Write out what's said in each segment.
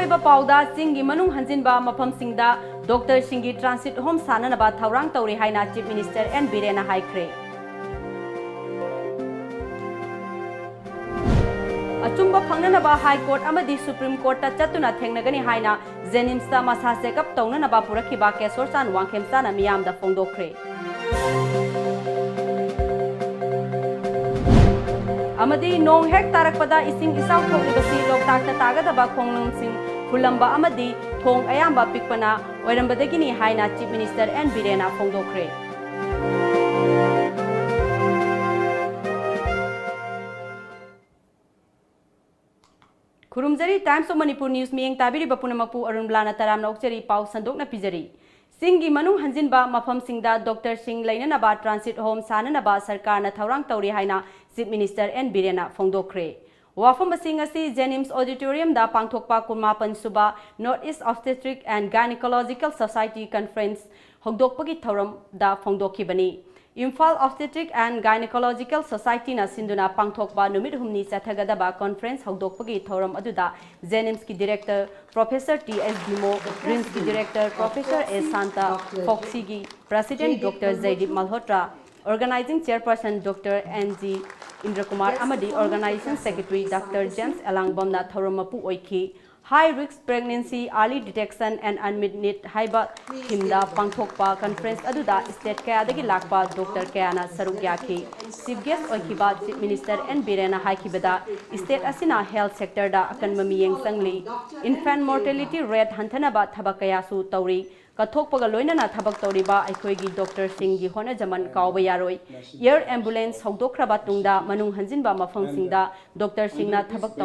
अरोइबा पाउदा सिंगी मनुंग हंजिनबा मफमसिंगदा डॉक्टर सिंगी ट्रांसिट होम साननबा थौरांग तौरी हाइना चीफ मिनिस्टर एन बीरेना हाइख्रे अचुंबा फंगननबा हाई कोर्ट अमदी सुप्रीम कोर्ट ता चतुना थेंगनगनी हाइना जेनिम्स ता मसा चेकअप तौननबा पुरखिबा केसोरसान वांखेमसाना मियामदा फोंदोखरे अमदी नोंग हेक तारकपदा इसिंग इसाव थोकलिबसी लोकताकता तागदबा खोंगनंगसिंग फुलंबा अमदी थोंग अयाम्बा पिकपना ओइरंबदगिनी हाइना चीफ मिनिस्टर एन बीरेना फोंदोखरे खुरुमजरी टाइम्स ऑफ मणिपुर न्यूज मियेंग ताबिरी बपुनमकु अरुणबला तरामना उक्चरी पाउ संदोकना पिजरी सिंगी मनुंग हंजिनबा मफमसिंगदा डॉक्टर सिंग लैननबा ट्रांसिट होम साननबा सरकारना थौरांग तौरी हाइना चीफ मिनिस्टर एन बीरेना फोंदोखरे वाफम असिंग असि जेनिम्स ऑडिटोरियम दा पांगथोकपा कुमापन सुबा North East obstetric and gynecological society conference होगदोकपगी थौरम दा फोंदोखिबनी Imphal obstetric and gynecological society ना सिंधुना पांगथोकपा नुमित हुमनी चथगदबा कॉन्फ्रेंस होगदोकपगी थौरम अदुदा जेनिम्स की डायरेक्टर प्रोफेसर टी एस भिमो रिम्स की director professor S Shanta FOGSI की president doctor Jaydeep Malhotra organizing chairperson doctor N G Indra Kumar अमदी ऑर्गेनाइजेशन सेक्रेटरी डॉक्टर जेम्स एलांगबमना थौरम मपु ओइखी high risk pregnancy early detection and unmet हाइबा थीमदा पांगथोकपा कॉन्फ्रेंस अदुदा स्टेट कयादगी लाकपा डॉक्टर कयाना सरुक याखी चीफ गेस्ट ओइखिबा चीफ मिनिस्टर एन बीरेना हाइखिबदा स्टेट असिना हेल्थ सेक्टर दा अकन ममियेंग संगली इन्फेंट मोर्टेलिटी रेट हंथनबा थबक कयासु तौरी कथोकपगा लोइनना थबक तौरिबा अखोइगी डॉक्टर सिंगी होना जमन कावबा यारोय एयर एम्बुलेंस हौदोखरबा तुंगदा मनुंग हंजिनबा मफमसिंगदा डॉक्टर सिंगना थबक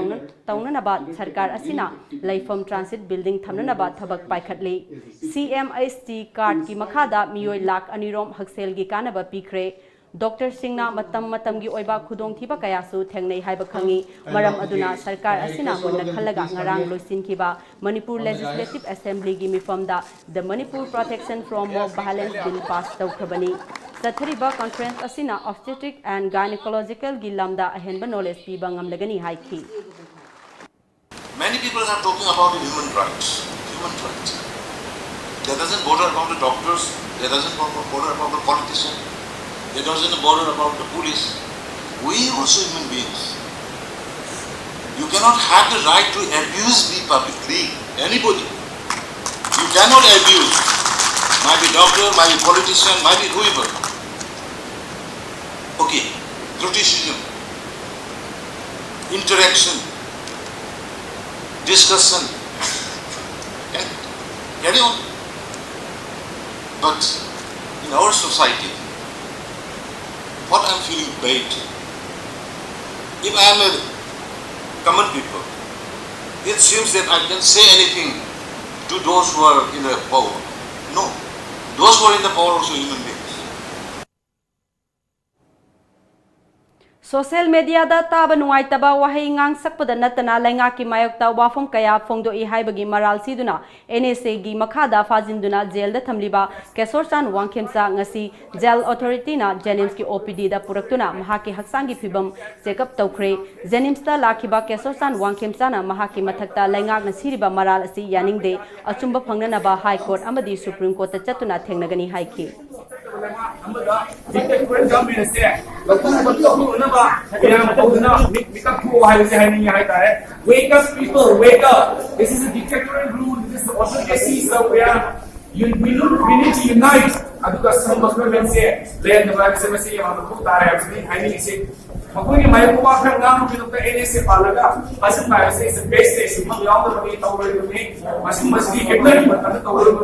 तौननबा सरकार असिना लाइफम ट्रांसिट बिल्डिंग थमननबा थबक पाइखटली CMST कार्ड की मखादा मियोय लाख अनिरोम हक्सेल की कानबा पीखरे डॉक्टर सिंगना मतम की ओइबा खुदोंथिबा कयासु थेंगनै हाइबा खंगी मरम अदुना सरकार असिना मुन्ना खलगा ngarang लोइसिनखिबा मणिपुर लेजिस्लेटिव असेंबली की मिफमदा the Manipur protection from mob violence bill pass तौखबनी सथरिबा कॉन्फ्रेंस असिना ऑब्स्टेट्रिक एंड गायनेकोलॉजिकल की लमदा अहेनबा नॉलेज पीबा ngamlagani हाइखी Many people are talking about human rights. Human rights. That doesn't bother about the doctors. That doesn't bother about the politicians. That doesn't bother about the police. We are also human beings. You cannot have the right to abuse me publicly. Anybody. You cannot abuse. Might be doctor, might be politician, might be whoever. Okay. Criticism. Interaction. Discussion and carry on. But in our society, what I am feeling bad, if I am a common people, it seems that I can say anything to those who are in the power. No, those who are in the power are also human beings. Social media दा ताब नुआइतबा वहै ngang sakpada natana lainga ki mayokta wafam kaya phongdo I haibagi maral siduna NSA gi makhada fajinduna jail da thamliba kesorsan wangkhemsa ngasi jail authority na Jenims ki OPD da puraktuna mahaki haksangi phibam checkup tawkhre Jenims ta lakhiba kesorsan wangkhemsa na mahaki mathakta lainga ngasiriba maral asi yaningde achumba phangnana ba high court amadi supreme court ta chatuna thengnagani haiki Wake up, people, wake up. This is a dictatorial rule. This is the autocracy somewhere. We need to unite. Aduga some of them say, "Let the black say, "I'm going to die." I mean, say, "Makoy may ko ba kan ngam ko ta NSA palaga." Asin ba say is the best station. Mag yaw da may tawre ko ni. Asin mas di ketna ni mata tawre ko.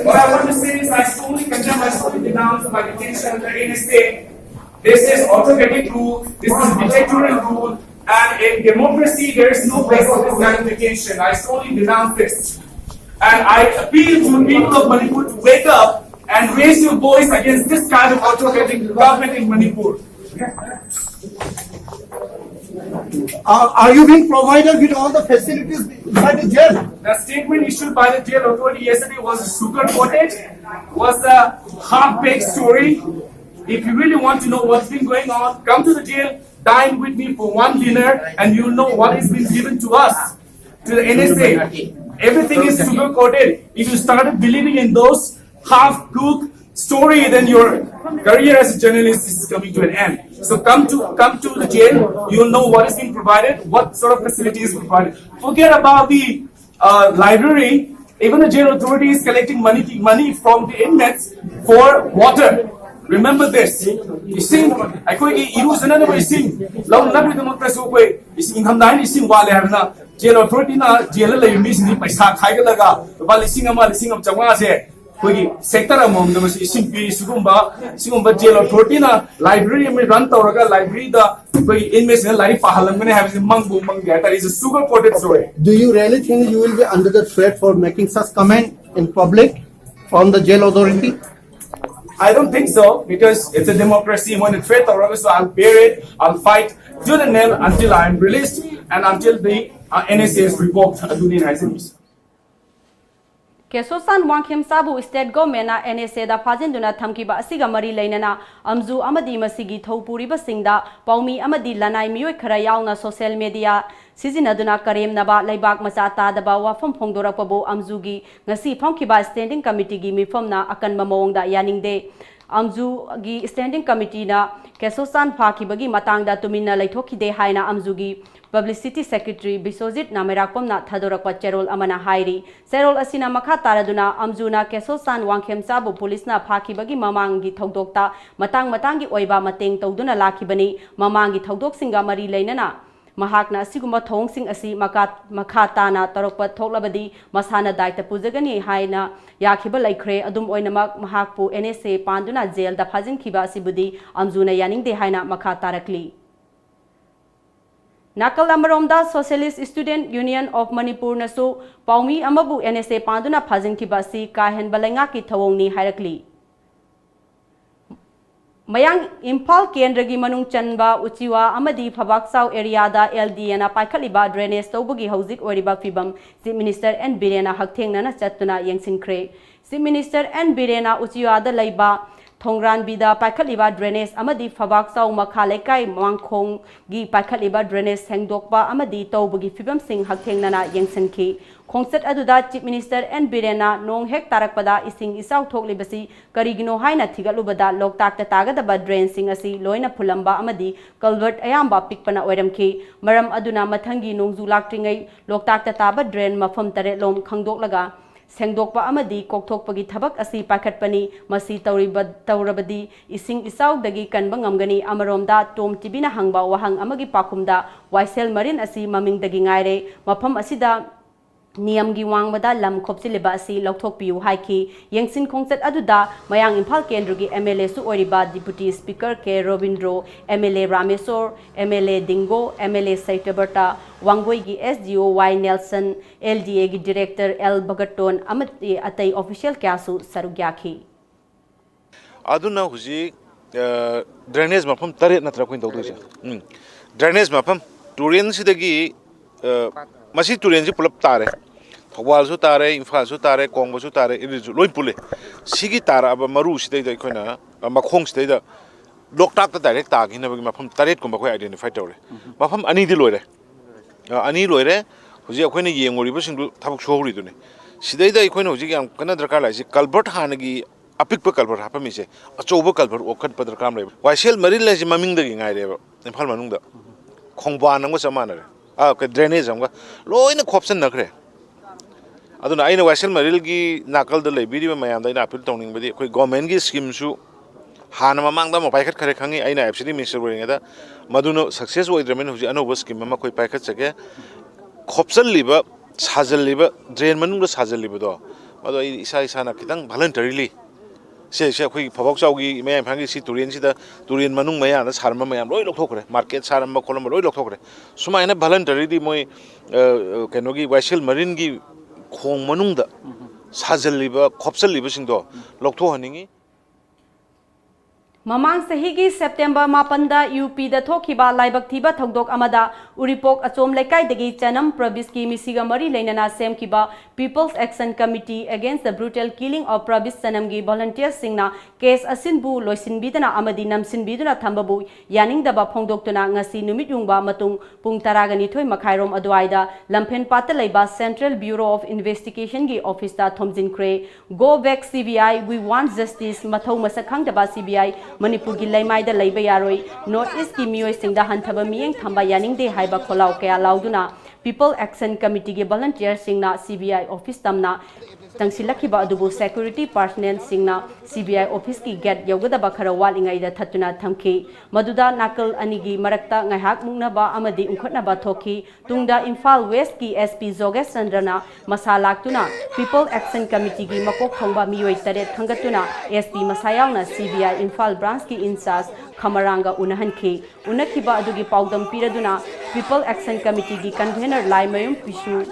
What I want to say is I strongly condemn, I strongly denounce my detention under NSA. This is autocratic rule, this is dictatorial rule, and in democracy there is no place for this kind of detention. I strongly denounce this. And I appeal to the people of Manipur to wake up and raise your voice against this kind of autocratic government in Manipur. Are you being provided with all the facilities by the jail? The statement issued by the jail authority yesterday was sugar-coated, was a half-baked story. If you really want to know what's been going on, come to the jail, dine with me for one dinner, and you'll know what has been given to us, to the NSA. Everything is sugar coated. If you started believing in those half-cooked story, then your career as a journalist is coming to an end. So come to the jail. You'll know what is being provided, what sort of facilities is provided. Forget about the library. Even the jail authority is collecting money from the inmates for water. Remember this. Ising, ako'y irusanan na ba ising? Law na rin naman preso ko'y ising hamdahin ising wale harna. Jail authority na jail la yung mismo paisa kaya laga. Ba lising am changwa se. Ko'y sector among naman si ising pi sugumba jail authority na library may run tauraga library da ko'y inmates na lari pahalam gane have mangbu mangga. That is a sugar coated story. Do you really think you will be under the threat for making such comment in public from the jail authority? I don't think so, because it's a democracy. When it's threat or so I'll bear it, I'll fight to the nail until I'm released and until the NSA is revoked. Kesosan Wangkhim Sabu State Government na NSA da Fajinduna Thamkiba Asiga Mari Lainana Amzu Amadi Masigi Thopuriba Singda Paumi Amadi Lanai Mioi Khara Yauna social media Sizinaduna Karem Naba Laibak Masata Daba Wafam Phongdorakpabu Amzugi Ngasi Phongkiba Standing Committee gi mifamna akan mamawongda yaningde Amzu gi Standing Committee na Kesosan Phakibagi matangda tumina laithokide haina Amzugi Publicity Secretary Bisojit Namerakom na Thadorakpa Cherol Amana Hairi Serol Asina Makha Taraduna Amzuna Kesosan Wangkhim Sabu Police na Phakibagi Mamangi Thodokta Matangi Oiba Mateng Toduna Lakibani Mamangi Thodok Singa Mari Lainana Mahakna Siguma Thong Sing Asi Makatana Tarokpa Thoklabadi Masana Daita Pujagani Haina Yakiba Laikre Adum Oinamak Mahakpu NSA Panduna Jail da Phajin Kiba Sibudi Amzuna Yaning de Haina Makatarakli Nakal Amaromda Socialist Student Union of Manipur Nasu Paumi Amabu NSA Panduna Phajin Kiba Si Kahen Balenga ki Thawongni Hairakli Mayang Impal Kendragi Manung Chanba Uchiwa Amadi Phabaksau area da LDN Paikhaliba drainage Tobagi Hauzik Oriba Fibam Chief Minister N Birena Hakthengna Chatuna Yengsinkre Chief Minister N Birena Uchiwa da Laiba Thongran Bida Paikhaliba drainage Amadi Phabaksau Makhalekai Mangkhong gi Paikhaliba drainage Hengdokpa Amadi Tobagi Fibam Sing Hakthengna Yengsinki Khongset aduda Chief Minister N Birena Nong Hek Tarakpada Ising Isau Thoklibasi Karigino Haina Thigalubada Loktak Tagadaba drain sing asi Loina Pulamba Amadi Culvert Ayamba Pikpana Oiramki Maram Aduna Mathangi Nongzu Laktringai Loktak Taba drain Mafam Taretlom Khangdoklaga Sengdokpa Amadi Kokthokpagi Thabak asi Pakhatpani Masi Taurabadi Ising Isau Dagi Kanbangamgani Amaromda Tom Tibina Hangba Wahang Amagi Pakumda Waisel Marin asi Maming Dagi Ngaire Mafam Asida Niyam gi wangmada lam khopsiliba asi lokthokpiu haiki yengsin khongset aduda mayang Imphal Kendra gi MLA su oriba Deputy Speaker K Robindro MLA Ramesor MLA Dingo MLA Saitaberta Wangoi gi SDO Y Nelson LDA gi Director L Bagaton amati atai official kyasu sarugyakhi aduna huji drainage mafam tare natra koin tawduse drainage mafam turin sidagi masi turin ji pulap tare Thawal su tare Imphal su tare Kongba su tare irizu loi pule sigi tara aba maru sidai da koina makhong sidai da loktak ta direct ta gi na bagi mafam taret ko ba khoi identify tawre mafam ani di loire huji akoina yengori ba singdu thabuk shogri dune sidai da akoina huji yam kana darkar lai si culvert hanagi apik pa culvert hapami se achoba culvert okhat pa darkar lai waisel maril lai si maming da gi ngai re Imphal manung da khongba nang ba samana re ka drainage amga loina khopsan nakre aduna aina waisel maril gi nakal da leibiri mayam da ina appeal tawning badi koi government gi scheme su hana mamang da mo paikhat khare khangi aina FCD minister boring da maduno success oidramen huji anoba scheme ma koi paikhat chake khopsal liba sajal liba drain manung da sajal liba do mado isa na kitang voluntarily se koi phobok chawgi mayam phangi si turin si da turin manung maya da sarma mayam loi lokthokre market sarma kolom loi lokthokre suma ina voluntarily moi kenogi waisel marin gi khong manung da sajal liba khopsal liba sing do lokthok haningi Mamang sahigi September 8 UP da thokiba laibak thiba thodok amada uripok achom lekai dagi chanam Prabiski misiga mari leinana semkiba People's Action Committee against the brutal killing of Prabis Sanamgi volunteers singna case asinbu loisinbidana amadi namsinbiduna thambabu yaningdaba phongdoktuna ngasi numit yungba matung pung taragani thoi makhairom adwaida lampen pata leiba Central Bureau of Investigation gi office da thomjinkre go back CBI we want justice mathau masakhang daba CBI Manipur gi laimai da leiba yaroi North East ki mioi singda hanthaba miyeng thamba yaningde haiba kholau kaya lauduna People Action Committee ge volunteers singna CBI office tamna tangsilakiba adubu security personnel singna CBI office ki gate yogadaba khara walingai da thatuna thamki maduda nakal anigi marakta ngaihak mungnaba amadi ungkhatnaba thoki tungda Imphal West ki SP Jogesh Chandrana masalaktuna People Action Committee gi makok thongba mioi taret thangatuna SP masayawna CBI Imphal branch ki incharge Khamaranga unahanki unakiba adugi paudam piraduna People Action Committee gi convener Laimayum Pishu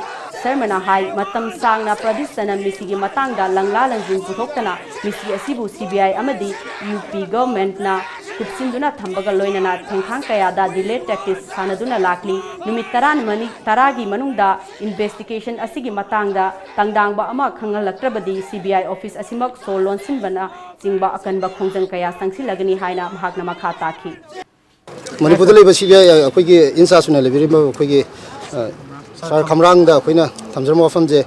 Sermana hai matam sangna Prabis Sanam misi gi matangda langla langjing puthokna misi asibu CBI amadi UP government na kupsinduna thambaga loinana thangkhang kaya da delay tactics sanaduna lakli numit taran mani taragi manungda investigation asigi matangda tangdangba ama khangalaktrabadi CBI office asimak solon sinbana jingba akanba khongjang kaya sangsilagani haina mahakna makha takhi Manipur le CBI akhoi gi insasuna le biri akhoi gi sar khamrang da akhoi na thamjarmo famje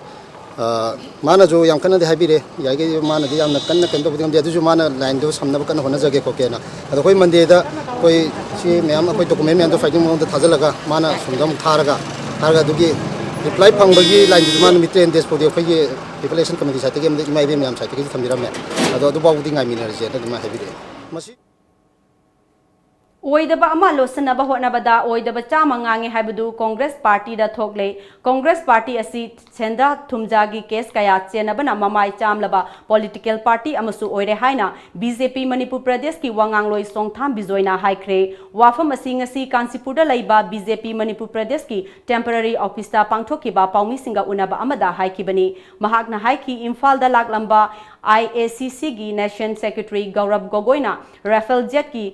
mana jo yam kana de habire yage mana de yam na kanna kendo budam de ju mana line do samna kana hona jage ko kena ado koi mande da koi si meyam koi document me ando fighting mo da thajalaga mana sungam tharaga dugi reply phangbagi line du mana mitrain des podi koi gi population committee site ge mai be meyam site ge thambiram me ado do baudi ngai minar je da ma habire masi Oidaba ama losanaba hotnabada oidaba chama ngange haibadu Congress Party da thokle Congress Party asi senda thumjagi case kaya chenabana mamai chamlaba political party amasu oire haina BJP Manipur Pradesh ki wangangloi songtham bijoina haikre wafam asi ngasi Kansipur da laiba BJP Manipur Pradesh ki temporary office ta pangthokiba paumi singa unaba amada haikibani mahakna haiki Imphal da laklamba IACC gi Nation Secretary Gaurav Gogoina Rafael Jet ki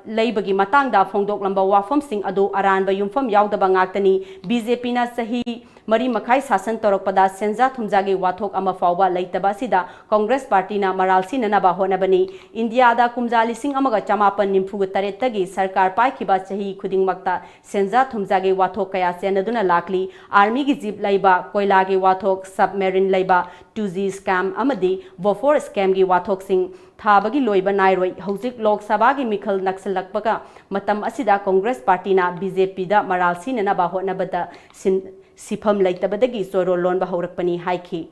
leibagi matangda phongdok lamba wafam sing adu aranba yumfam yaudaba ngaktani BJP na sahi mari makhai sasan torokpada senja thumjagi wathok ama fawba leitaba sida Congress Party na maralsi nanaba honabani India da kumjali sing amaga chamapan nimfuga taretagi sarkar pai khiba sahi khudingmakta senja thumjagi wathok kaya senaduna lakli army gi jeep laiba koila gi wathok submarine laiba 2G scam amadi Bofor scam gi wathok sing thabagi loiba nairoi hojik lok sabha gi mikhal naksalakpaga matam asida Congress Party na BJP da maralsi nanaba honabada sifam laitabadagi soro lonba haurakpani haiki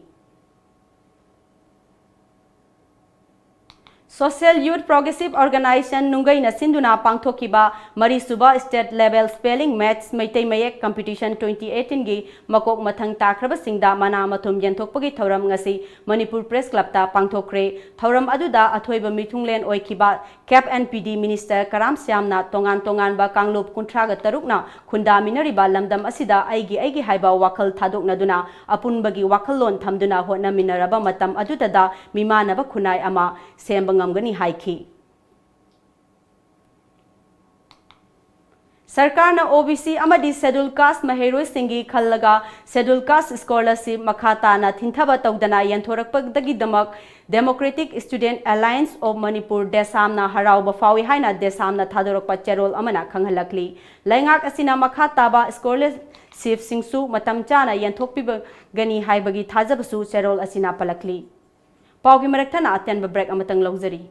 Social Youth Progressive Organization nungai na sinduna pangthokiba mari suba state level spelling maths maitai mayek competition 2018 gi makok mathang takraba singda mana mathum yenthokpagi thoram ngasi Manipur Press Club ta pangthokre thoram aduda athoiba mithunglen oikiba Cap and PD Minister Karam Syamna tongan ba kanglop kunthra ga tarukna khunda minariba lamdam asida aigi haiba wakal thadokna duna apunbagi wakallon thamduna hona minaraba matam aduda da mimana ba khunai ama sembang gani haiki Sarkar na OBC amadi schedule caste maheroi singi khallaga schedule caste scholarship makhata na thinthaba tawdana yanthorakpagdagi damak Democratic Student Alliance of Manipur desam na harau bafawi haina desam na thadorokpa cherol amana khanghalakli laingak asina makhata ba scholarship singsu matam chana yanthokpiba gani haibagi thajabasu cherol asina palakli Paugi marakthana atyan ba break amatang lawjari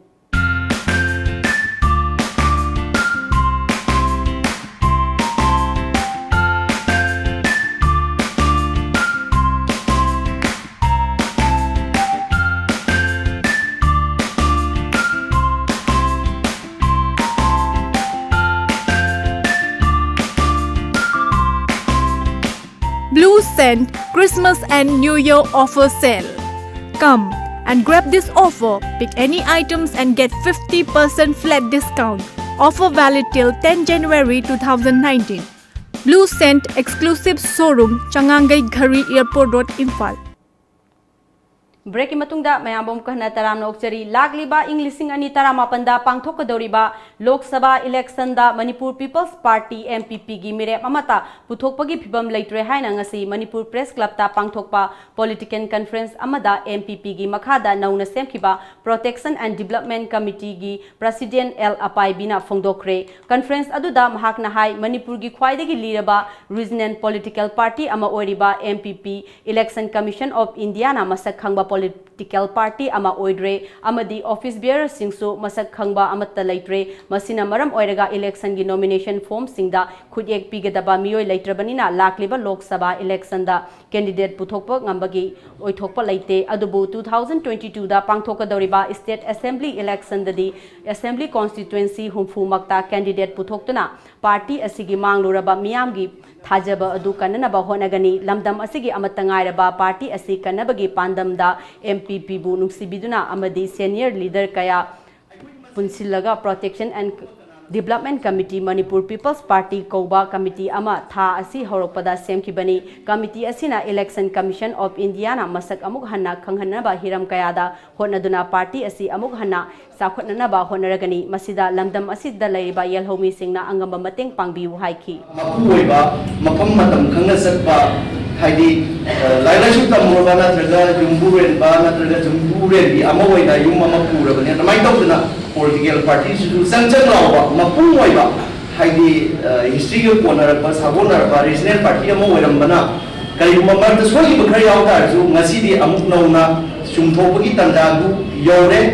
Blue Cent Christmas and New Year offer sale. Come and grab this offer. Pick any items and get 50% flat discount. Offer valid till 10 January 2019. Blue Cent exclusive showroom, Changangai Ghari Airport Road, Imphal. Break की मतुंगदा मयाबोम कहना तराम नोक्चरी लागलिबा इंग लिसिंग अनि तरामापंदा पांगथोकदौरिबा लोक सभा election दा Manipur people's party MPP गी मिरेप अमता पुथोकपगी फिबम लेट्रे हाइना ngasi मणिपुर प्रेस क्लब ता पांगथोकपा पॉलिटिकल कॉन्फ्रेंस अमदा एमपीपी गी मखादा नौना सेमखिबा प्रोटेक्शन एंड डेवलपमेंट कमिटी गी प्रेसिडेंट एल अपाइबिना फोंगदोखरे कॉन्फ्रेंस अदुदा महाकना हाई मणिपुर गी ख्वाइदगी लीरबा रीजनल पॉलिटिकल पार्टी अमा ओरिबा MPP election commission of India ना मसक खंगबा पॉलिटिकल पार्टी अमा ओइड्रे अमदी ऑफिस बेयर सिंगसु मसक खंगबा अमत्ता लेट्रे मसिना मरम ओइरगा इलेक्शन गी नॉमिनेशन फॉर्म सिंगदा खुदेक पिगदबा मियोय लेट्रबनिना लाकलिबा लोक सभा इलेक्शन दा कैंडिडेट पुथोकप ngambagi ओइथोकप लेते अदुबु 2022 दा पांगथोकदौरिबा स्टेट असेंबली इलेक्शन ददी असेंबली कॉन्स्टिट्युएंसी हुमफु मक्ता कैंडिडेट पुथोकतना पार्टी असिगी मांगलुरबा मियामगी थाजबा अदु कन्ननबा होनगनी लमदम असिगी अमतंगायरबा पार्टी असि कन्नबगी पांदमदा एमपीपी बु नुक्सिबिदुना अमदी सीनियर लीडर कया पुनसिलगा protection and development committee Manipur people's party कौबा कमिटी अमा था असि हौरपदा सेमखिबनी कमिटी असिना इलेक्शन कमीशन ऑफ इंडिया ना मसक अमुक हन्ना खंगहनबा हिरम कयादा होनदुना पार्टी असि अमुक हन्ना साखोटनबा होनरगनी मसिदा लमदम असिदा लैरिबा येलहोमी सिंगना अंगम मतेंग पांगबिउ हाइखी मपुओइबा मफम मतम खंगना सत्पा हाइदी लाइलासु तमोबा नत्रगा जुम्बुरेनबा नत्रगा जुम्बुरेनबी अमोइना युम मपुरबने नमाइ तौदना पॉलिटिकल पार्टी सु संचन लावबा मपुओइबा हाइदी हिस्ट्री के कोनरबा साबोनरबा रीजनल पार्टी अमोइरमबना करिगुम मरद सोइबा खर यावतारजु ngasiदी अमुक नौना सुमथोपगी तंजागु यौरे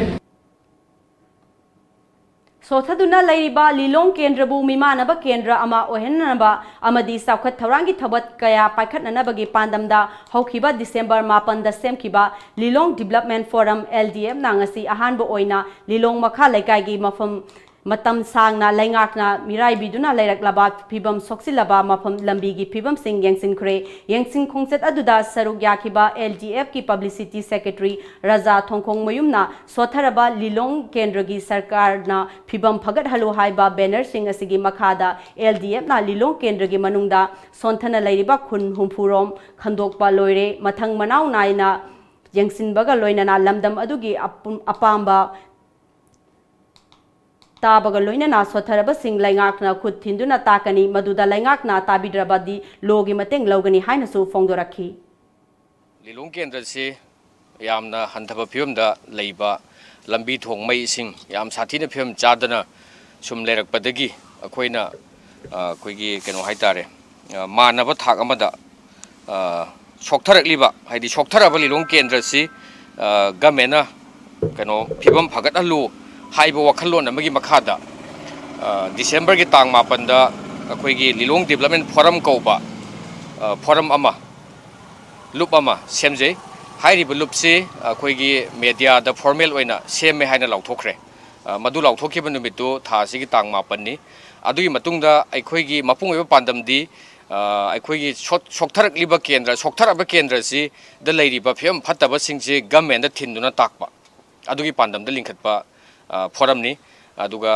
सोथदुना लैरिबा लिलोंग केंद्र बु मिमानबा केंद्र अमा ओहेननबा अमदी साखत थौरांगी थबत कया पाइखतनबगी पांदमदा हौखिबा डिसेंबर 9 दा सेमखिबा लिलोंग डेवलपमेंट फोरम एलडीएम नांगसी अहानबो ओइना लिलोंग मखा लेकाइगी मफम मतम सांगना लैंगाकना मिराइबिदुना लैरकलाबा फिबम सोक्सिलबा मफम लंबीगी फिबम सिंग यंगसिनख्रे यंगसिन खोंगसेत अदुदा सरुक याखिबा एलडीएफ की पब्लिसिटी सेक्रेटरी राजा थोंखोंग मयुमना सोथरबा लिलोंग केंद्रगी सरकारना फिबम फगत हलो हाइबा बैनर सिंग असिगी मखादा एलडीएफ ना लिलोंग केंद्रगी मनुंगदा सोंथना लैरिबा खुन हुमफुरोम खंदोकपा लोइरे मथंग मनाउ नाइना यंगसिनबगा लोइनना लमदम अदुगी अपाम्बा ताबग लोइनना सोथरब सिंग लैंगाकना खुद थिंदुना ताकनी मदुदा लैंगाकना ताबिद्रबदी लोगी मतेंग लौगनी हाइनसु फोंगदोरखी लिलोंग केंद्र से यामना हंथब फिवमदा लैबा लंबी थोंग मई सिंग याम साथीना फिवम चादना सुम लेरकपदगी अखोइना अखोइगी केनो हाइतारे मानब थाक अमदा सोक्थरकलिबा हाइदि सोक्थरब लिलोंग केंद्र से गमेना केनो फिवम फगतहलु हाइब वखलोन अमगी मखादा डिसेंबर की तांग 9 दा अखोइगी लिलोंग डेवलपमेंट फोरम कौबा फोरम अमा लुप अमा सेमजे हाइरिब लुपसे अखोइगी मीडिया दा फॉर्मल ओइना सेमे हाइना लाउथोखरे मदु लाउथोखिब नुमितु थासिगी तांग 9 नि अदुगी मतुंगदा अखोइगी मपुंगोइबा पांदमदी अखोइगी सोक्थरकलिबा केंद्र सोक्थरब केंद्र सि द लैरिबा फियम फत्तब सिंगसे गवर्नमेंट दा थिन्दुना ताकपा अदुगी पांदमदा लिंखतपा फोरम नि अदुगा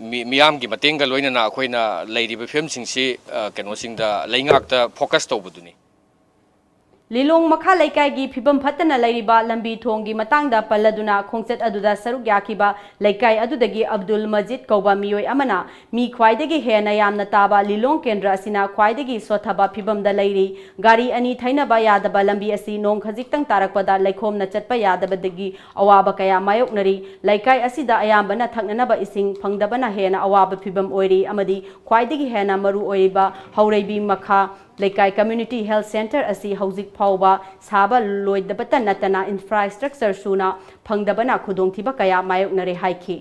मियाम की मतेंग लोइनना अखोइना लैरिबा फिल्म सिंगसी केनो सिंगदा लैंगाकता फोकस तौबदुनी लिलोंग मखा लैकाइगी फिबम फत्तना लैरिबा लंबी थोंगी मतांगदा पल्लदुना खोंगसेत अदुदा सरुक याखिबा लैकाइ अदुदगी अब्दुल मजिद कौबा मियोय अमना मी ख्वाइदगी हेना यामना ताबा लिलोंग केंद्र असिना ख्वाइदगी सोथबा फिबमदा लैरि गाड़ी अनि थैनबा यादबा लंबी असि नोंग खजिक्तंग तारकपदा लैखोमना चटपा यादबदगी अवाबा कया मायोकनरी लैकाइ असिदा अयामबना थक्ननबा इसिंग फंगदबना हेना अवाबा फिबम ओइरि अमदी ख्वाइदगी हेना मरु ओइबा हौरैबी मखा लेकाई कम्युनिटी हेल्थ सेंटर असी हौजिक फाउबा साबा लोइदबता नतना इंफ्रास्ट्रक्चर सुना फंगदबना खुदोंथिबा कया मायोकनरे हाइखी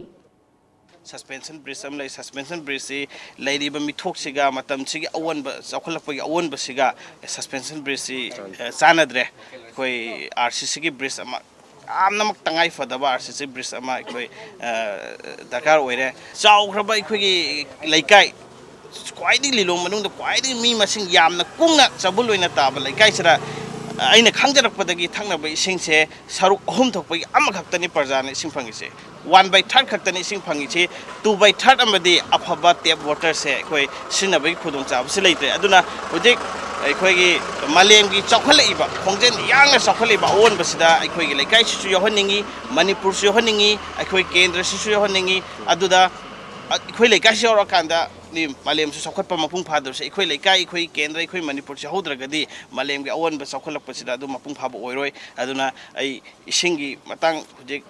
सस्पेंशन ब्रिज अम सस्पेंशन ब्रिज से लैरिब मिथोक्सिगा मतम सिगी अवनब चौखलपगी अवनब सिगा सस्पेंशन ब्रिज से चानद्रे कोई आरसीसी की ब्रिज अम आमनमक तंगाई फदबा आरसीसी ब्रिज अम कोई दरकार ओइरे चाउख्रबा इखोगी लैकाई क्वाइदी लिलोंग मनुंग क्वाइदी मी मसिंग यामना कुंगना चबुल ओइना ताबा लैकाइसरा अइना खंगजरकपदगी थंगनबा इसिंगसे सरुक अहुम थोकपगी अमखक्तनी प्रजाने इसिंग फंगिसे 1/3 खक्तनी इसिंग फंगिसे 2/3 अमदी अफबा टेप वाटर से कोई सिनबगी खुदोंग चाबसे लेते अदुना हुजिक ꯑꯩꯈꯣꯏꯒꯤ ꯃꯥꯂꯦꯝꯒꯤ ꯆꯥꯎꯈꯠꯂꯛꯏꯕ ꯈꯣꯡꯖꯦꯜ ꯌꯥꯡꯅ ꯆꯥꯎꯈꯠꯂꯛꯏꯕ ꯑꯑꯣꯟꯕꯁꯤꯗ ꯑꯩꯈꯣꯏꯒꯤ ꯂꯩꯀꯥꯏꯁꯤꯁꯨ ꯌꯥꯎꯍꯟꯅꯤꯡꯉꯤ ꯃꯅꯤꯄꯨꯔꯁꯨ ꯌꯥꯎꯍꯟꯅꯤꯡꯉꯤ ꯑꯩꯈꯣꯏ ꯀꯦꯟꯗ꯭ꯔꯁꯤꯁꯨ ꯌꯥꯎꯍꯟꯅꯤꯡꯉꯤ ꯑꯗꯨꯗ ꯑꯩꯈꯣꯏ ꯂꯩꯀꯥꯏꯁꯤ ꯌꯧꯔꯀꯥꯟꯗ ꯃꯥꯂꯦꯝꯁꯨ ꯆꯥꯎꯈꯠꯄ ꯃꯄꯨꯡ ꯐꯥꯗꯕꯁꯦ ꯑꯩꯈꯣꯏ ꯂꯩꯀꯥꯏ ꯑꯩꯈꯣꯏ ꯀꯦꯟꯗ꯭ꯔ ꯑꯩꯈꯣꯏ ꯃꯅꯤꯄꯨꯔꯁꯤ ꯌꯥꯎꯍꯧꯗ꯭ꯔꯒꯗꯤ ꯃꯥꯂꯦꯝꯒꯤ ꯑꯑꯣꯟꯕ ꯆꯥꯎꯈꯠꯂꯛꯄꯁꯤꯗ ꯑꯗꯨ ꯃꯄꯨꯡ ꯐꯥꯕ ꯑꯣꯏꯔꯣꯏ ꯑꯗꯨꯅ ꯑꯩ ꯏꯁꯤꯡꯒꯤ ꯃꯇꯥꯡ ꯍꯧꯖꯤꯛ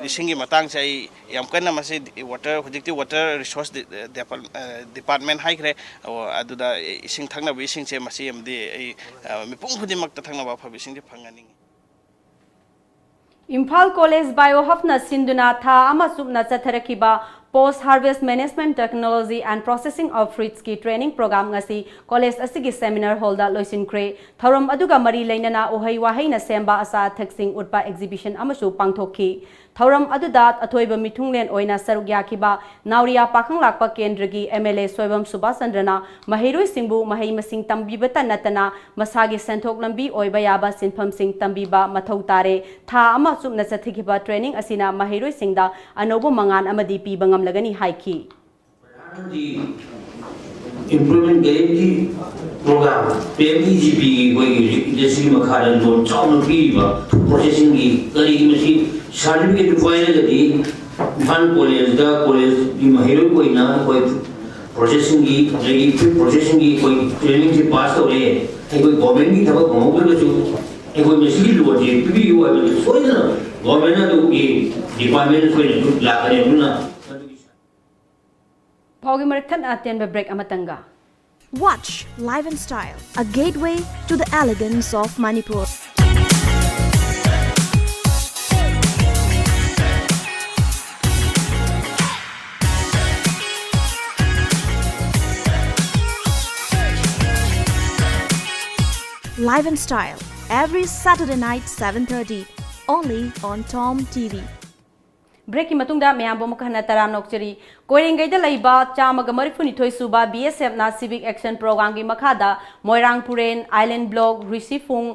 इसिंगी मतंग से यम कन्ना मसे वाटर हुजिक्ति वाटर रिसोर्स डिपार्टमेंट हाइख्रे अदुदा इसिंग थंगनब इसिंग से मसे यमदि मिपुंग खुदिमक थंगनब अफब इसिंग फंगनी इम्फाल कॉलेज बायो हफना सिंधुना था अमा सुबना चथरखिबा post harvest management technology and processing of fruits की ट्रेनिंग प्रोग्राम ngasi कॉलेज असिगी सेमिनार हॉल दा लोइसिनख्रे थौरम अदुगा मरी लेनना ओहै वाहैना सेंबा असा थक्सिंग उटपा एग्जिबिशन अमसु पांगथोखी थौरम अदुदा अथोइबा मिथुंगलेन ओइना सरुक याखिबा नावरिया पाखंग लाकपा केंद्र की एमएलए सोयबम सुभाचंद्रना महिरुई सिंबु महै मसिंग तंबीबता नतना मसागी सेंथोक लंबी ओइबा याबा सिनफम सिंग तंबीबा मथौ तारे था अमा सुबना चथिखिबा ट्रेनिंग असिना महिरुई सिंगदा अनोबो मंगान अमदी पीबंगम लगनी हाइकी इम्प्रूवमेंट गारंटी प्रोग्राम पीएमईजीपी कोई इंडस्ट्री में खारन लोन चाउन पीबा प्रोसेसिंग की करी मसी सर्टिफिकेट फाइल गति फन कॉलेज की महिरो कोई ना कोई प्रोसेसिंग की लेगी फिर प्रोसेसिंग की कोई ट्रेनिंग से पास हो रहे हैं कोई गवर्नमेंट की थबक होम कर जो कोई मसी लोन जे पी यू है सोई ना गवर्नमेंट ना तो ये डिपार्टमेंट कोई ला करे ना Watch Live and Style, a gateway to the elegance of Manipur. Live and Style, every Saturday night 7:30, only on Tom TV. Break की मतुंगदा मयाम मुखना तराम नोकचरी कोइरिंगैदा लैबा चामग मरिफुनिथोय सुबा बीएसएफ ना सिविक एक्शन प्रोग्राम की मखादा मोइरांग पुरेन आइलैंड ब्लॉक रिसीफुंग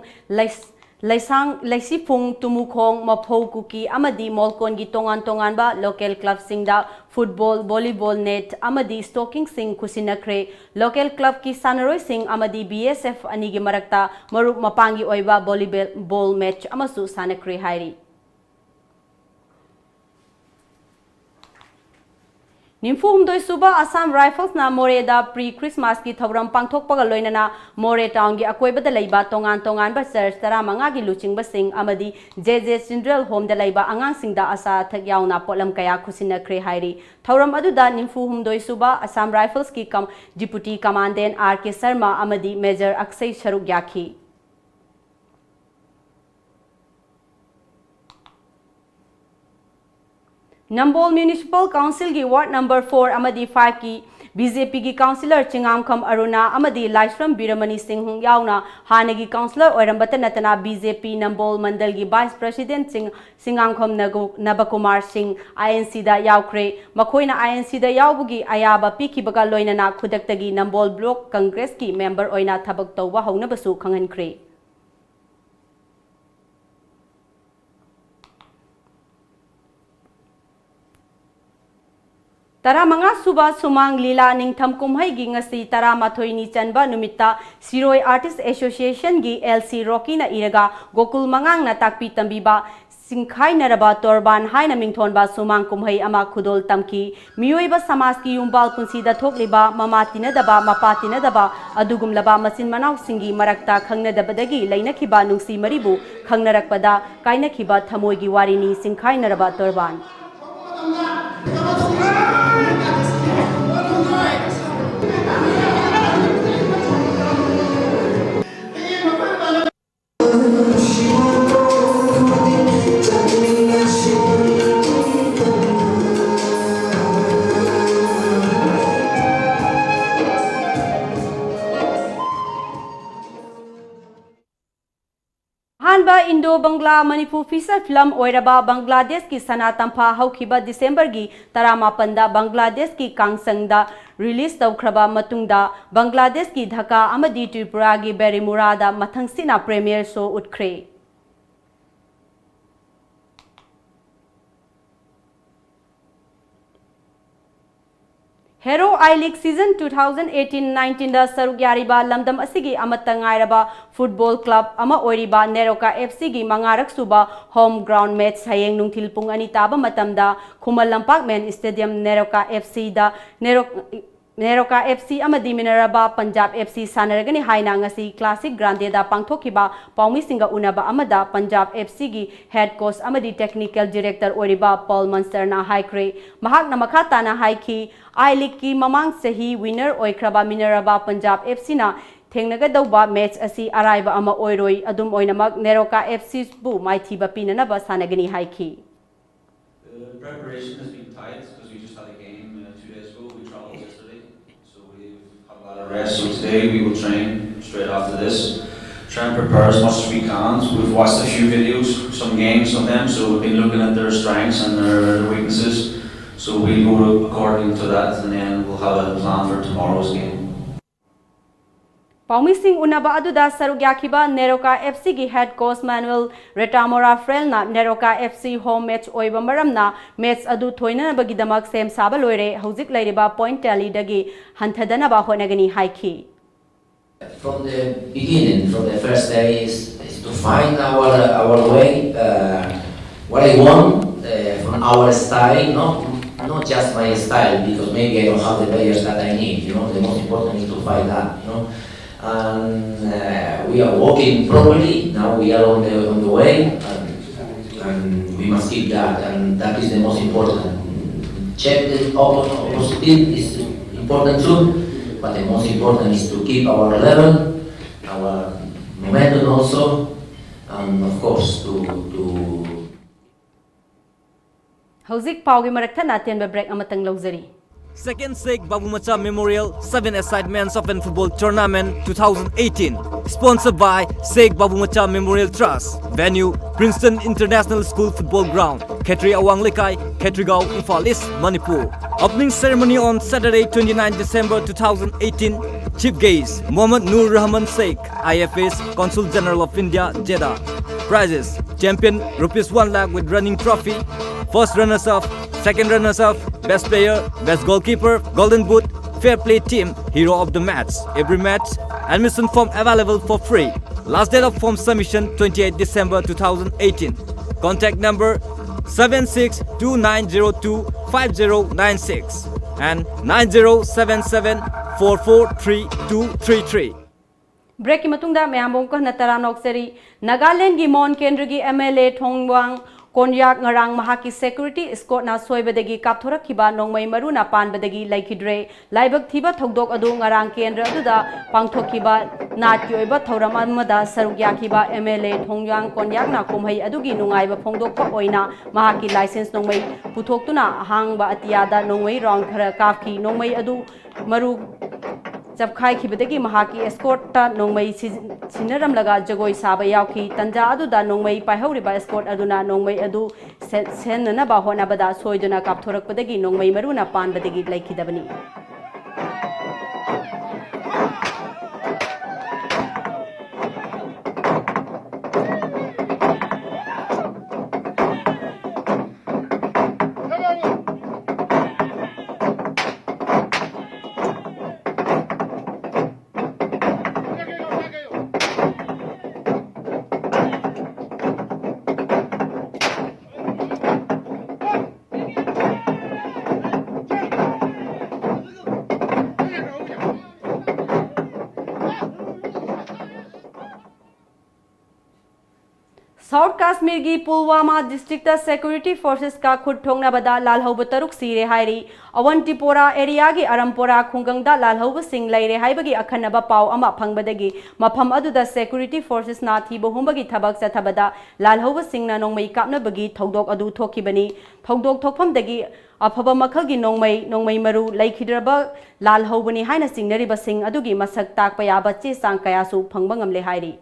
लैसीफुंग तुमुखोंग मफौ कुकी अमदी मोलकोन की तोंगान तोंगानबा लोकल क्लब सिंगदा फुटबॉल वॉलीबॉल नेट अमदी स्टॉकिंग सिंग खुसिनख्रे लोकल क्लब की सानरोय सिंग अमदी बीएसएफ अनी की मरक्ता मरुप मपांगी ओइबा वॉलीबॉल मैच अमसु सानख्रे हाइरी निम्फुहुमदोय सुबा असम राइफल्स ना मोरेदा प्री क्रिसमस की थौरम पांगथोकपगा लोइनना मोरे टाउन की अकोइबदा लैबा तोंगान तोंगानबा चर्च 15 की लुचिंगबसिंग अमदी जे चिल्ड्रन होम दा लैबा आंगांसिंगदा आसा थक यावना पोलम कया खुसिनख्रे हाइरी थौरम अदुदा निम्फुहुमदोय सुबा असम राइफल्स की deputy commandant R K Sharma अमदी मेजर अक्षय सरुक याखी नंबोल म्यूनिसिपल काउंसिल की वार्ड नंबर 4 अमदी 5 की बीजेपी की काउंसिलर चिंगामखम अरुणा अमदी लाइश्रम बीरमणि सिंह यावना हानेगी काउंसिलर ओरंबत नतना बीजेपी नंबोल मंडल की vice president Singamkham Nabakumar Singh INC दा यावख्रे मखोइना आईएनसी दा यावबुगी अयाबा पीखिबगा लोइनना खुदक्तगी नंबोल ब्लॉक कांग्रेस की मेंबर ओइना थबक तौबा हौनबसु खंगनख्रे तरामंगा सुबा सुमांग लीला निंगथम कुमहई गी ngasi तरामाथोइनी चनबा नुमित्ता सिरोय आर्टिस्ट एसोसिएशन गी एलसी रॉकी ना इरगा गोकुल मंगांग ना ताकपी तंबीबा सिंखाई नरबा तोरबान हाइना मिंगथोनबा सुमांग कुमहई अमा खुदोल तमकी मियोइबा समाज की युम्बाल पुंसीदा थोकलिबा ममातिनदबा मपातिनदबा अदुगुमलबा मसिन मनाव सिंगी मरक्ता खंगनदबदगी लैनखिबा नुंसी मरिबु खंगनरकपदा काइनखिबा थमोइगी वारिनी सिंखाई नरबा तोरबान इंडो बंगला मणिपुर फीचर फिल्म ओइरबा बांग्लादेश की सना तंफा हौखिबा दिसंबर की 18 बांग्लादेश की कांगसंगदा रिलीज तौख्रबा मतुंगदा बांग्लादेश की ढाका अमदी त्रिपुरा की बेरीमुरादा मथंगसिना प्रीमियर शो उठख्रे Hero I-League Season 2018-19 da saruk yariba lamdam asigi amata ngairaba football club ama oiriba Neroka FC gi mangarak suba home ground match hayeng nungthil pung ani taba matamda Khumal Lampak Men Stadium Neroka FC da Neroka FC amadi Mineraba Punjab FC sanaragani haina ngasi Classic Grande da pangthokiba Paumi Singa unaba amada Punjab FC gi head coach amadi technical director oiriba Paul Munster na haikre mahak na makata na haiki I-League ki mamang sahi winner oikraba Mineraba Punjab FC na thengnagadauba match asi araiba ama oiroi adum oinamak Neroka FC bu maithiba pinanaba sanagani haiki. Preparation has been tight because we just had a game 2 days ago. We traveled yesterday, so we've had a lot of rest. So today we will train straight after this. Try and prepare as much as we can. So we've watched a few videos, some games of them, so we've been looking at their strengths and their weaknesses. So we'll go according to that, and then we'll have a plan for tomorrow's game. Paumi Singh unaba aduda sarugyakiba Neroka FC gi head coach Manuel Retamora Frel na Neroka FC home match oiba maramna match adu thoina bagidamak sem saba loire hojik lairiba point tally dagi hanthadana ba honagani haiki. From the beginning, from the first day is to find our way, what I want from our style, not just my style, because maybe I don't have the players that I need. The most important is to find that. And we are walking properly. Now we are on the way, and we must keep that. And that is the most important. Check the opposite is important too. But the most important is to keep our level, our momentum also, and of course to Hojik paugi marakta natin ba break amatang lawzari. Second Sheikh Babu Macha Memorial 7-a-side Men's Open Football Tournament 2018, sponsored by Sheikh Babu Macha Memorial Trust. Venue: Princeton International School Football Ground, Khetri Awang Lekai, Khetrigao, Imphal East, Manipur. Opening ceremony on Saturday, 29 December 2018. Chief guest Mohammad Nur Rahman Sheikh, IFS Consul General of India, Jeddah. Prizes: champion ₹1 lakh with running trophy. First runners-up, second runners-up, best player, best goalkeeper, golden boot, fair play team, hero of the match. Every match, admission form available for free. Last date of form submission 28 December 2018. Contact number 7629025096 and 9077443233. Break matungda mayambong ko nataranok seri Nagaland gi Mon Kendra gi MLA Thongwang Konyak ngarang mahaki security escort na soibadagi kapthorak kiba nongmai maruna panbadagi laikidre laibak thiba thogdok adu ngarang kendra aduda pangthokiba natki oiba thoram amada sarugya kiba MLA Thongyang Konyak na kumhai adugi nungaiba phongdokpa oina mahaki license nongmai puthoktuna hangba atiyada nongmai round khara kafki nongmai adu maru Jabkhai Kibadagi Mahaki escort ta nongmai sinaram laga jagoi saba yauki tanja aduda nongmai paihoriba escort aduna nongmai adu senna ba hona bada soiduna kapthorakpadagi nongmai maruna panbadagi laikidabani. South Kashmir gi Pulwama district ta security forces ka khud thongna bada lalhauba taruk sire hairi Awantipora area gi Arampora khungangda lalhauba sing laire haibagi akhanaba pau ama phangbadagi mafam aduda security forces na thibo humbagi thabak chathabada lalhauba singna nongmai kapna bagi thodok adu thokibani thodok thokphamdagi afaba makhagi nongmai maru laikhidraba lalhaubani haina singnariba sing adugi masak takpa yaba che sang kaya su phangba ngamle hairi.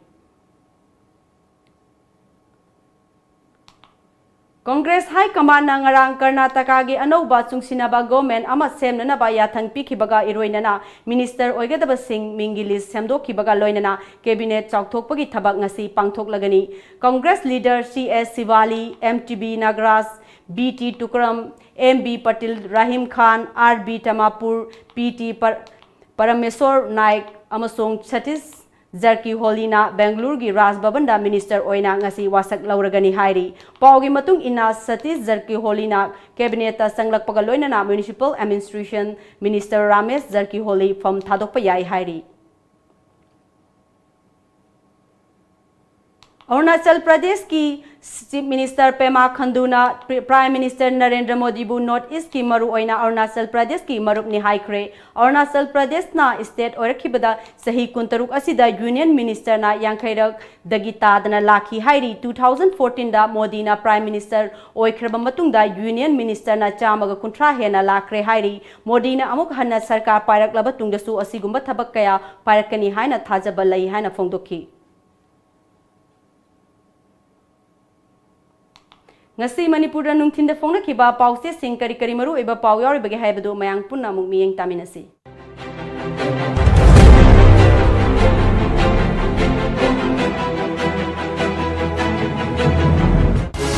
Congress High Command na ngarang Karnataka gi anauba chungsinaba government ama semnanaba yathang pikhibaga iroinana minister oigadaba sing mingilis semdokhibaga loinana cabinet chauthokpagi thabak ngasi pangthoklagani Congress leader CS Sivali MTB Nagras BT Tukram, MB Patil Rahim Khan, RB Tamapur, PT Parameswar Naik, amasong Satish Zarki Holina Bangalore gi Raj Babanda Minister Oina ngasi wasak lauragani hairi paugi matung ina Satish Zarki Holina cabinet ta sanglak pagaloina na Municipal Administration Minister Ramesh Zarki Holi from thadokpa yai hairi Arunachal Pradesh ki Chief Minister Pema Khanduna Prime Minister Narendra Modi bu North East ki maru oina Arunachal Pradesh ki marup ni haikre Arunachal Pradesh na state oirakibada sahi kuntaruk asida Union Minister na yankairak dagita dana lakhi hairi 2014 da Modi na Prime Minister oikraba matungda Union Minister na chamaga kuntra hena lakre hairi Modi na amuk hanna sarkar pairak laba tungdasu asigumba thabak kaya pairakani haina thajaba lai haina phongdokhi ngasi Manipur nungthin da phongna kiba pause sing kari kari maru eba pau yori bage haibadu mayang punna muk miyeng taminasi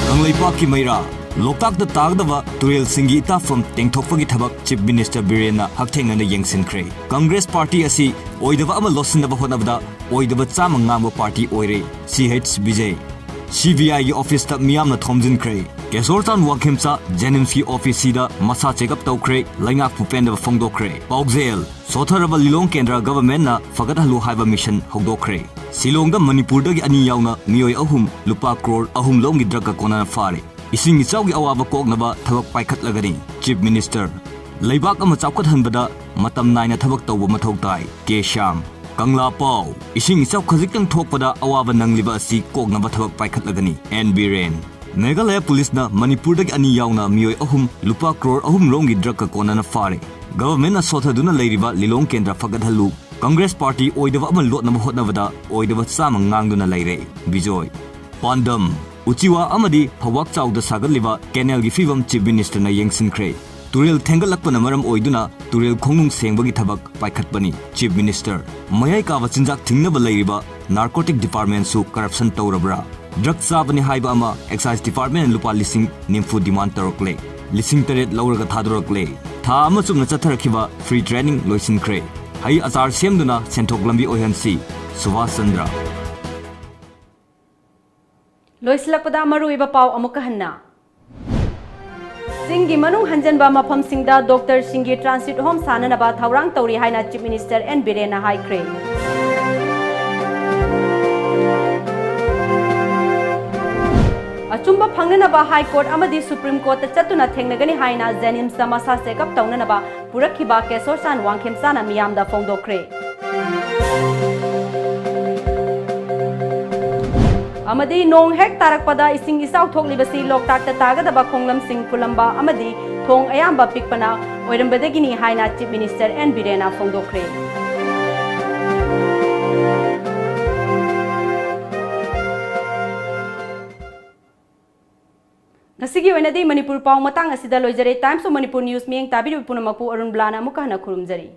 Kanglaipak ki maira Loktak da tagdaba Turel Singhi Itafam Tengthokpagi thabak Chief Minister Birena Hakthengna yengsinkre Congress Party asi oidaba ama losinaba honabda oidaba chama ngangba party oire CHBJ CBI की office तक मियाम न थोमजिन क्रे केसोरतान वाखिमसा जेनिम्स की office सीधा मसा checkup तौक्रे लाइंगाक पुपेन the फोंगदोक्रे पाउगजेल सोथरब Lilong केंद्र government न फगत हलु हाइबा mission होगदोक्रे Shillong the Manipur दगी अनि यावना मियोय अहुम लुपा करोड़ अहुम लोंग ड्रग का कोना फारे इसिंग इचाउगी अवाबा कोकनबा थबक पाइखत लगनी चीफ मिनिस्टर लेबाक अमा चावखत हनबदा मतम नाइना थबक तौब मथौ ताई के Shyam Kangla Pau, Ising South Kazikang Tokpada, Awavan Nangliba Si Kognaba Paikhat Lagani, and Biren. Meghalaya Police na Manipur ani yauna Mioy Ahum, Lupa Crore Ahum Longi Draka Konana Fare. Government na Sota Duna Ladiba, Lilong Kendra Fagadhalu, Congress Party Oidava Lot Namahot Navada, Oidava Samang Nangduna Laire, Bijoy. Pandam, Uchiwa Amadi, Pawak Chow the Sagaliva, Kenel Gifivam Chief Minister na Yengsin Cray. Turil Tengalakpa Namaram Oiduna, Turil Kongung Sengbagi Tabak, Paikatbani, Chief Minister. Mayay Kavachinjak Tingnaba Lairiba, Narcotic Department su Corruption Taurabra. Drug Sabani Haiba Ama, Excise Department and Lupa Lising, Nymphu Demand Tarokle. Lising Teret Lauraga Tadorokle. Ta Amasum Natarakiva, Free Training, Loisin Cray. Hai Azar Semduna, Sentoglambi Oyansi, Suvasandra. Loislakpada Maru Iba Pau Amukahanna. Singi Manung Hanjanba Mapam Singda Dr. Singi Transit Home Sananaba Thaurang Tauri Haina Chief Minister and Birena High Crane. Achumba Panganaba High Court Amadi Supreme Court Chatuna Tengnagani Haina Zenim Samasa Sekap Taunanaba Purakiba Kesorsan Wangkem Sana Miamda Fondo Cray. Amadi Nong Hek Tarakpada Ising Isau Tok Libasi Loktak Taga the Bakonglam Sing Pulamba Amadi Tong Ayamba Pikpana Oirambadegini Haina Chief Minister and Birena Fondo Cray. Nasigi Wenadi Manipur Pau Matang Asida Lojare Times of Manipur News Ming Tabi Punamapu Arunbala Mukana Kurumzari.